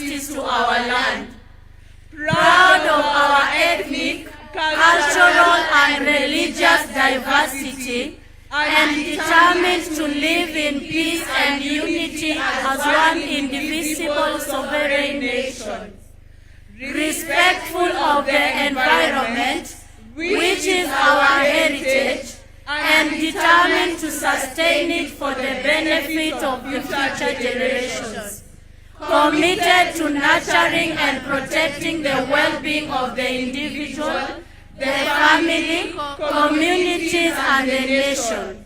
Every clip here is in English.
justice to our land. Proud of our ethnic, cultural, and religious diversity, and determined to live in peace and unity as one indivisible sovereign nation. Respectful of the environment, which is our heritage, and determined to sustain it for the benefit of the future generations. Committed to nurturing and protecting the well-being of the individual, the family, communities, and the nation.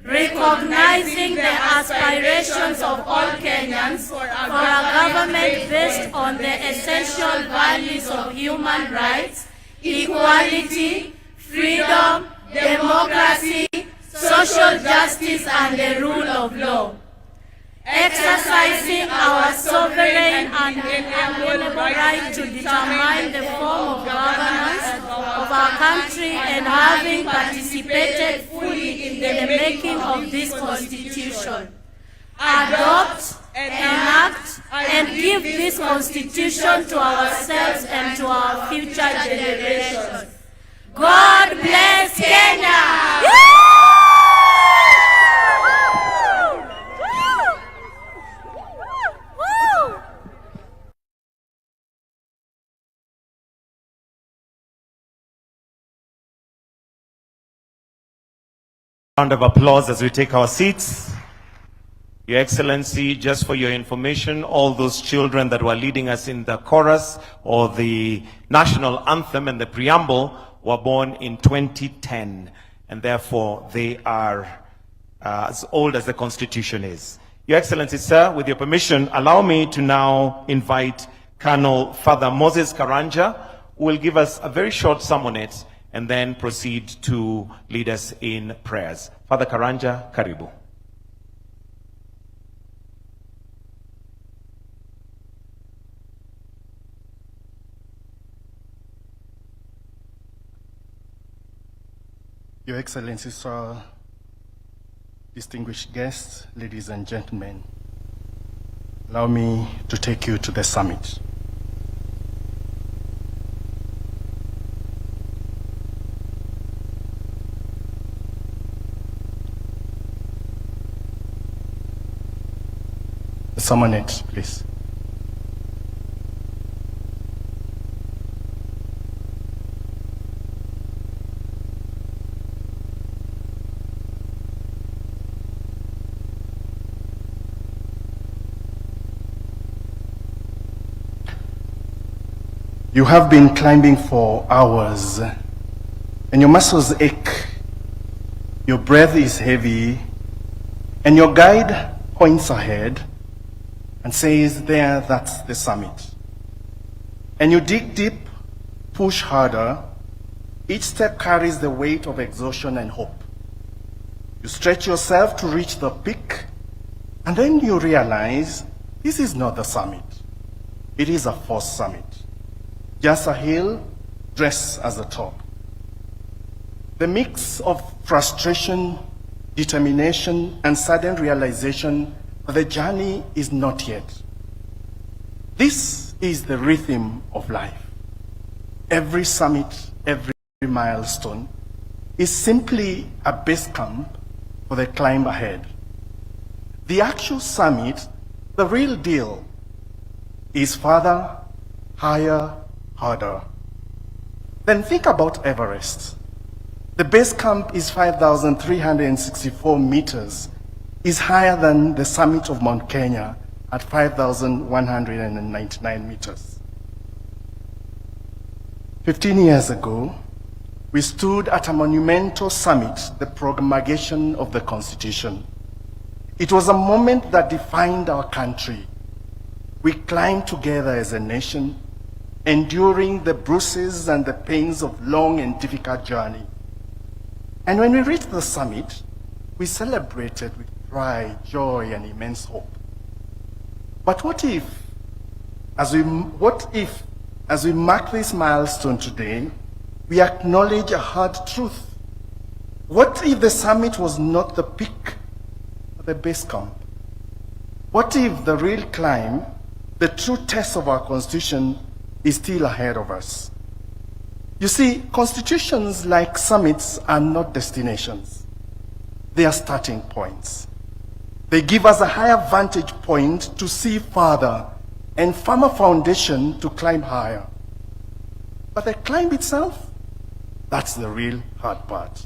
Recognizing the aspirations of all Kenyans for a government based on the essential values of human rights, equality, freedom, democracy, social justice, and the rule of law. Exercising our sovereign and inalienable right to determine the form of governance of our country, and having participated fully in the making of this constitution. Adopt, enact, and give this constitution to ourselves and to our future generations. God bless Kenya! Round of applause as we take our seats. Your Excellency, just for your information, all those children that were leading us in the chorus or the national anthem and the preamble were born in 2010, and therefore they are as old as the Constitution is. Your Excellency, sir, with your permission, allow me to now invite Colonel Father Moses Karanja, who will give us a very short sermonette and then proceed to lead us in prayers. Father Karanja, karibu. Your Excellency, sir, distinguished guests, ladies and gentlemen, allow me to take you to the summit. The sermonette, please. You have been climbing for hours, and your muscles ache, your breath is heavy, and your guide points ahead and says, there, that's the summit. And you dig deep, push harder. Each step carries the weight of exhaustion and hope. You stretch yourself to reach the peak, and then you realize this is not the summit. It is a false summit. Just a hill dressed as a top. The mix of frustration, determination, and sudden realization that the journey is not yet. This is the rhythm of life. Every summit, every milestone is simply a base camp for the climb ahead. The actual summit, the real deal, is farther, higher, harder. Then think about Everest. The base camp is 5,364 meters, is higher than the summit of Mount Kenya at 5,199 meters. 15 years ago, we stood at a monumental summit, the promulgation of the Constitution. It was a moment that defined our country. We climbed together as a nation, enduring the bruises and the pains of long and difficult journey. And when we reached the summit, we celebrated with pride, joy, and immense hope. But what if, as we mark this milestone today, we acknowledge a hard truth? What if the summit was not the peak, but the base camp? What if the real climb the true test of our Constitution is still ahead of us. You see, constitutions like summits are not destinations. They are starting points. They give us a higher vantage point to see further and firmer foundation to climb higher. But the climb itself, that's the real hard part.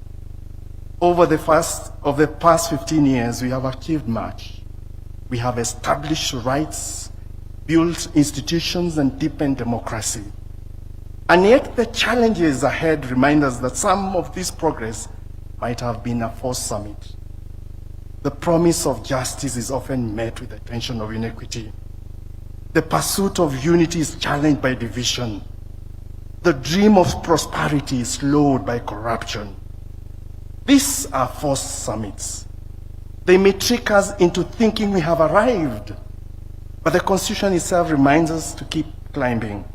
Over the past 15 years, we have achieved much. We have established rights, built institutions, and deepened democracy. And yet the challenges ahead remind us that some of this progress might have been a forced summit. The promise of justice is often met with the tension of inequity. The pursuit of unity is challenged by division. The dream of prosperity is slowed by corruption. These are forced summits. They may trick us into thinking we have arrived, but the Constitution itself reminds us to keep climbing.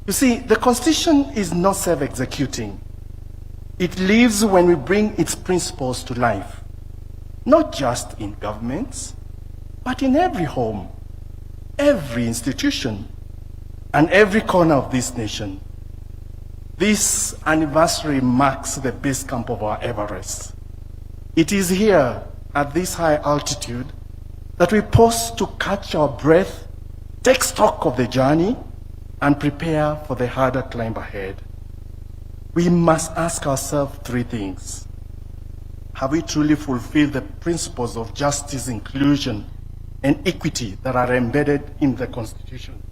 You see, the Constitution is not self-executing. It lives when we bring its principles to life, not just in governments, but in every home, every institution, and every corner of this nation. This anniversary marks the base camp of our Everest. It is here, at this high altitude, that we pause to catch our breath, take stock of the journey, and prepare for the harder climb ahead. We must ask ourselves three things. Have we truly fulfilled the principles of justice, inclusion, and equity that are embedded in the Constitution?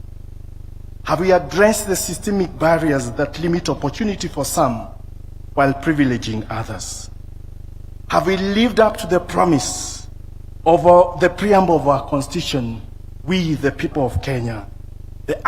Have we addressed the systemic barriers that limit opportunity for some while privileging others? Have we lived up to the promise of the preamble of our Constitution, we, the people of Kenya, the